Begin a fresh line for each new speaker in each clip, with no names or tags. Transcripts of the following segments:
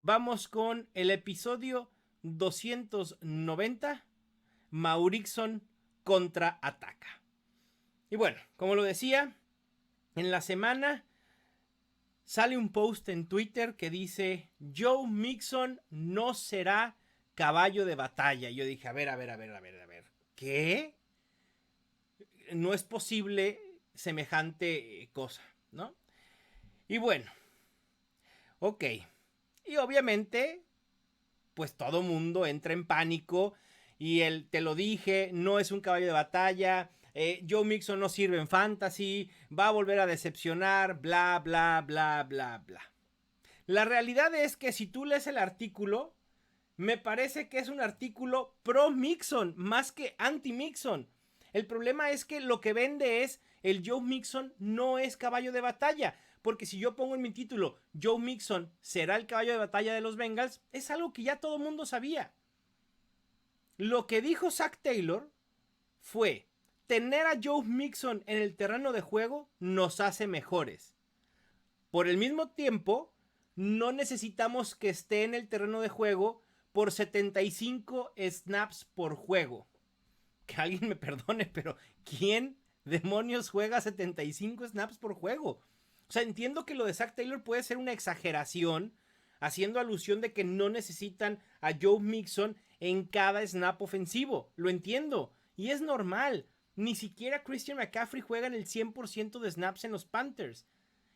Vamos con el episodio 290, Maurixon contraataca. Y bueno, como lo decía, en la semana sale un post en Twitter que dice: Joe Mixon no será caballo de batalla. Y yo dije, a ver, ¿qué? No es posible semejante cosa, ¿no? Y bueno, ok. Y obviamente pues todo mundo entra en pánico y el te lo dije, no es un caballo de batalla, Joe Mixon no sirve en fantasy, va a volver a decepcionar, bla, bla, bla, bla, bla. La realidad es que si tú lees el artículo, me parece que es un artículo pro Mixon más que anti Mixon. El problema es que lo que vende es el Joe Mixon no es caballo de batalla. Porque si yo pongo en mi título Joe Mixon será el caballo de batalla de los Bengals, es algo que ya todo el mundo sabía. Lo que dijo Zach Taylor fue: tener a Joe Mixon en el terreno de juego nos hace mejores. Por el mismo tiempo, no necesitamos que esté en el terreno de juego por 75 snaps por juego. Que alguien me perdone, pero ¿quién demonios juega 75 snaps por juego? O sea, entiendo que lo de Zach Taylor puede ser una exageración, haciendo alusión de que no necesitan a Joe Mixon en cada snap ofensivo. Lo entiendo. Y es normal. Ni siquiera Christian McCaffrey juega en el 100% de snaps en los Panthers.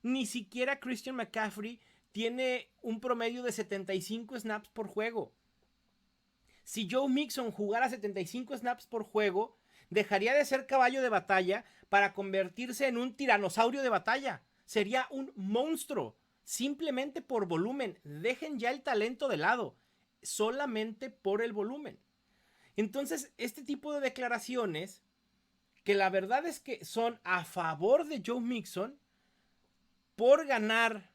Ni siquiera Christian McCaffrey tiene un promedio de 75 snaps por juego. Si Joe Mixon jugara 75 snaps por juego, dejaría de ser caballo de batalla para convertirse en un tiranosaurio de batalla. Sería un monstruo, simplemente por volumen. Dejen ya el talento de lado, solamente por el volumen. Entonces, este tipo de declaraciones, que la verdad es que son a favor de Joe Mixon, por ganar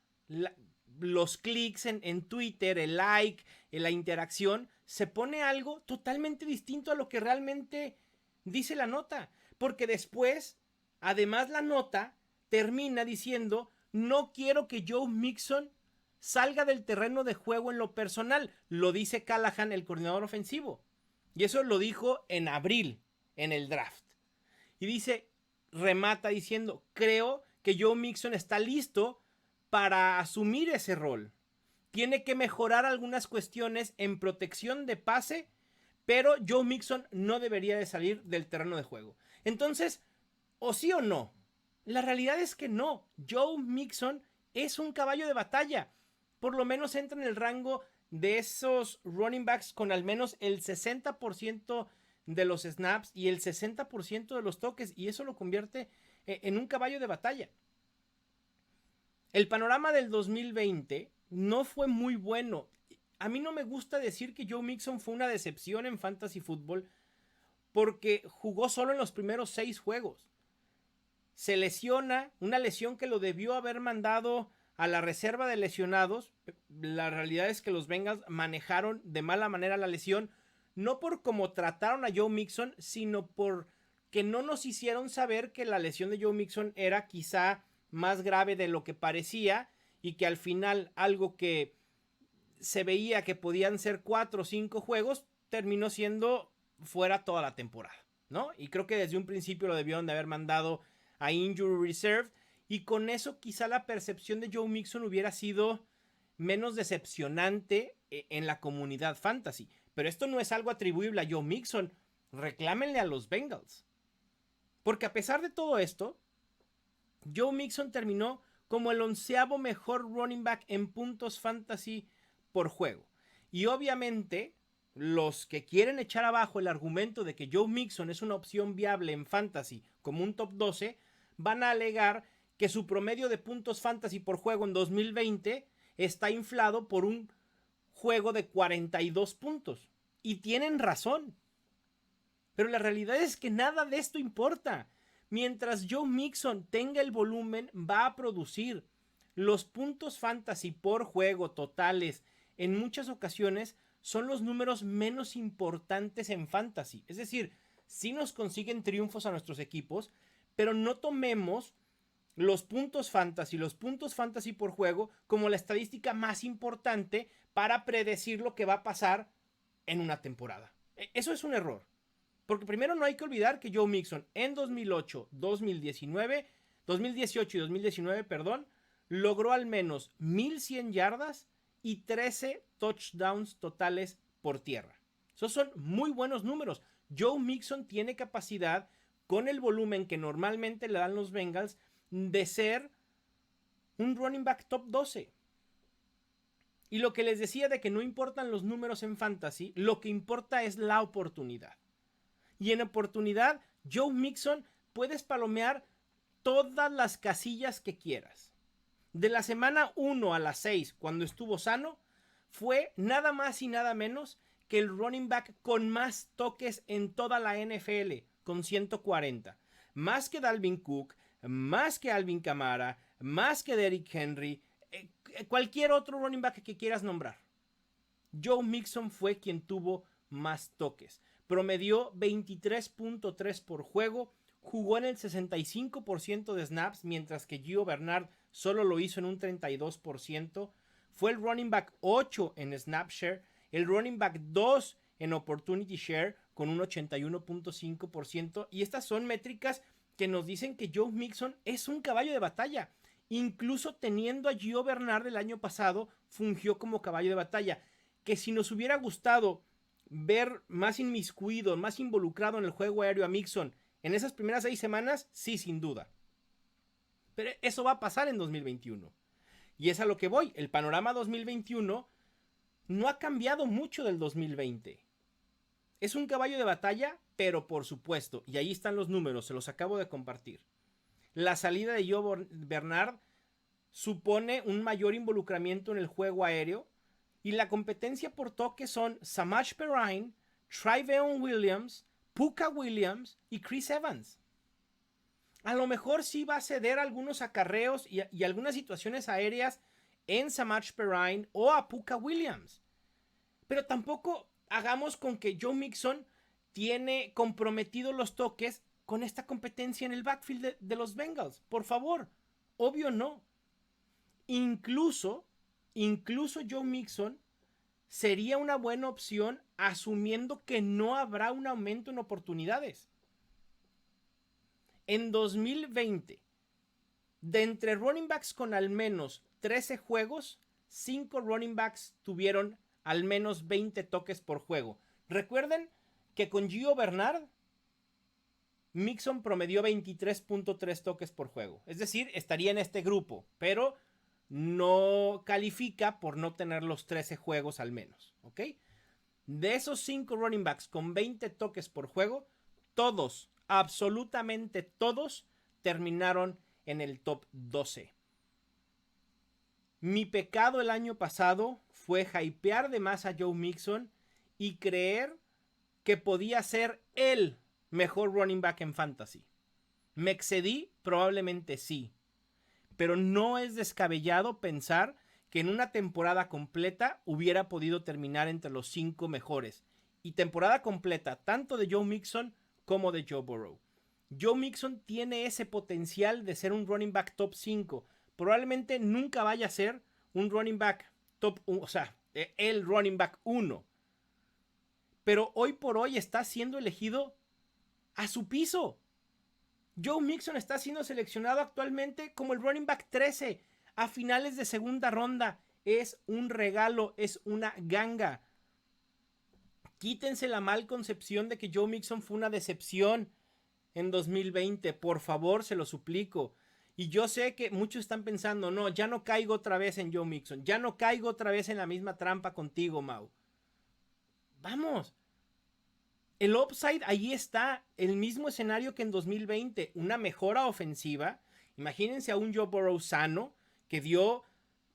los clics en Twitter, el like, la interacción, se pone algo totalmente distinto a lo que realmente dice la nota. Porque después, además la nota termina diciendo: no quiero que Joe Mixon salga del terreno de juego en lo personal. Lo dice Callahan, el coordinador ofensivo. Y eso lo dijo en abril, en el draft. Y dice, remata diciendo: creo que Joe Mixon está listo para asumir ese rol. Tiene que mejorar algunas cuestiones en protección de pase, pero Joe Mixon no debería de salir del terreno de juego. Entonces, o sí o no, la realidad es que no. Joe Mixon es un caballo de batalla. Por lo menos entra en el rango de esos running backs con al menos el 60% de los snaps y el 60% de los toques, y eso lo convierte en un caballo de batalla. El panorama del 2020 no fue muy bueno. A mí no me gusta decir que Joe Mixon fue una decepción en fantasy fútbol porque jugó solo en los primeros 6 juegos. Se lesiona, una lesión que lo debió haber mandado a la reserva de lesionados. La realidad es que los Bengals manejaron de mala manera la lesión, no por cómo trataron a Joe Mixon, sino por que no nos hicieron saber que la lesión de Joe Mixon era quizá más grave de lo que parecía, y que al final algo que se veía que podían ser 4 o 5 juegos terminó siendo fuera toda la temporada, ¿no? Y creo que desde un principio lo debieron de haber mandado a Injury Reserve, y con eso quizá la percepción de Joe Mixon hubiera sido menos decepcionante en la comunidad fantasy. Pero esto no es algo atribuible a Joe Mixon. Reclámenle a los Bengals. Porque a pesar de todo esto, Joe Mixon terminó como el 11º mejor running back en puntos fantasy por juego. Y obviamente, los que quieren echar abajo el argumento de que Joe Mixon es una opción viable en fantasy como un top 12, van a alegar que su promedio de puntos fantasy por juego en 2020 está inflado por un juego de 42 puntos. Y tienen razón. Pero la realidad es que nada de esto importa. Mientras Joe Mixon tenga el volumen, va a producir. Los puntos fantasy por juego totales en muchas ocasiones son los números menos importantes en fantasy. Es decir, sí nos consiguen triunfos a nuestros equipos, pero no tomemos los puntos fantasy por juego como la estadística más importante para predecir lo que va a pasar en una temporada. Eso es un error. Porque primero no hay que olvidar que Joe Mixon en 2018 y 2019, logró al menos 1100 yardas y 13 touchdowns totales por tierra. Esos son muy buenos números. Joe Mixon tiene capacidad, con el volumen que normalmente le dan los Bengals, de ser un running back top 12. Y lo que les decía de que no importan los números en fantasy, lo que importa es la oportunidad. Y en oportunidad, Joe Mixon puedes palomear todas las casillas que quieras. De la semana 1 a la 6, cuando estuvo sano, fue nada más y nada menos que el running back con más toques en toda la NFL, con 140. Más que Dalvin Cook, más que Alvin Kamara, más que Derrick Henry, cualquier otro running back que quieras nombrar. Joe Mixon fue quien tuvo más toques. Promedió 23.3 por juego, jugó en el 65% de snaps, mientras que Gio Bernard solo lo hizo en un 32%. Fue el running back 8 en snap share, el running back 2 en opportunity share con un 81.5%. Y estas son métricas que nos dicen que Joe Mixon es un caballo de batalla. Incluso teniendo a Gio Bernard el año pasado, fungió como caballo de batalla. Que si nos hubiera gustado ver más inmiscuido, más involucrado en el juego aéreo a Mixon en esas primeras 6 semanas, sí, sin duda. Pero eso va a pasar en 2021. Y es a lo que voy. El panorama 2021 no ha cambiado mucho del 2020. Es un caballo de batalla, pero por supuesto, y ahí están los números, se los acabo de compartir. La salida de Gio Bernard supone un mayor involucramiento en el juego aéreo, y la competencia por toque son Samaje Perine, Trayveon Williams, Puka Williams y Chris Evans. A lo mejor sí va a ceder algunos acarreos y algunas situaciones aéreas en Samaje Perine o a Puka Williams. Pero tampoco hagamos con que Joe Mixon tiene comprometidos los toques con esta competencia en el backfield de los Bengals. Por favor, obvio no. Incluso Joe Mixon sería una buena opción asumiendo que no habrá un aumento en oportunidades. En 2020, de entre running backs con al menos 13 juegos, 5 running backs tuvieron al menos 20 toques por juego. Recuerden que con Gio Bernard, Mixon promedió 23.3 toques por juego. Es decir, estaría en este grupo, pero no califica por no tener los 13 juegos al menos, ¿ok? De esos 5 running backs con 20 toques por juego, todos, absolutamente todos, terminaron en el top 12. Mi pecado el año pasado fue hypear de más a Joe Mixon y creer que podía ser el mejor running back en fantasy. ¿Me excedí? Probablemente sí. Pero no es descabellado pensar que en una temporada completa hubiera podido terminar entre los 5 mejores. Y temporada completa tanto de Joe Mixon como de Joe Burrow. Joe Mixon tiene ese potencial de ser un running back top 5. Probablemente nunca vaya a ser un running back top 1, o sea, el running back 1. Pero hoy por hoy está siendo elegido a su piso. Joe Mixon está siendo seleccionado actualmente como el running back 13 a finales de segunda ronda. Es un regalo, es una ganga. Quítense la mal concepción de que Joe Mixon fue una decepción en 2020. Por favor, se lo suplico. Y yo sé que muchos están pensando, no, ya no caigo otra vez en Joe Mixon. Ya no caigo otra vez en la misma trampa contigo, Mau. Vamos. El upside ahí está, el mismo escenario que en 2020, una mejora ofensiva. Imagínense a un Joe Burrow sano que dio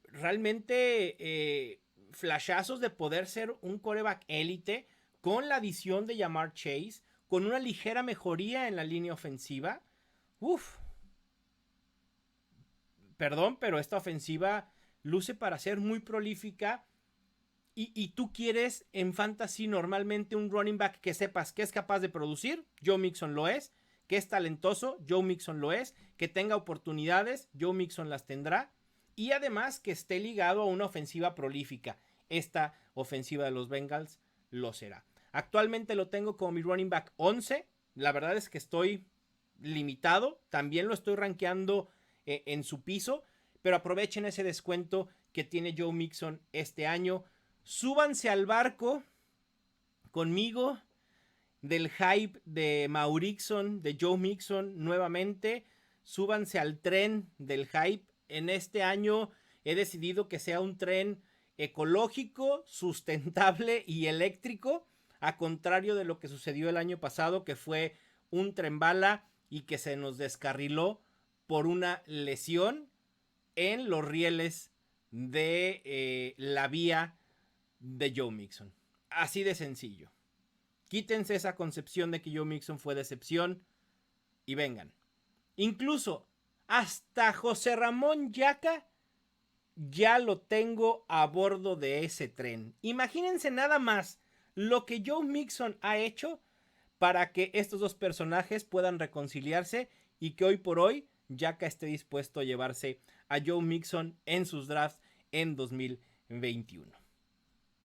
realmente flashazos de poder ser un quarterback élite con la adición de Ja'Marr Chase, con una ligera mejoría en la línea ofensiva. Uf. Perdón, pero esta ofensiva luce para ser muy prolífica. Y tú quieres en fantasy normalmente un running back que sepas que es capaz de producir. Joe Mixon lo es. que es talentoso, Joe Mixon lo es, que tenga oportunidades, Joe Mixon las tendrá, y además que esté ligado a una ofensiva prolífica. Esta ofensiva de los Bengals lo será. Actualmente lo tengo como mi running back 11. La verdad es que estoy limitado. También lo estoy rankeando en su piso. Pero aprovechen ese descuento que tiene Joe Mixon este año. Súbanse al barco conmigo del hype de Maurixon, de Joe Mixon nuevamente. Súbanse al tren del hype. En este año he decidido que sea un tren ecológico, sustentable y eléctrico, a contrario de lo que sucedió el año pasado, que fue un tren bala y que se nos descarriló por una lesión en los rieles de la vía de Joe Mixon. Así de sencillo. Quítense esa concepción de que Joe Mixon fue decepción y vengan. Incluso hasta José Ramón Yaca ya lo tengo a bordo de ese tren. Imagínense nada más lo que Joe Mixon ha hecho para que estos dos personajes puedan reconciliarse y que hoy por hoy Yaca esté dispuesto a llevarse a Joe Mixon en sus drafts en 2021.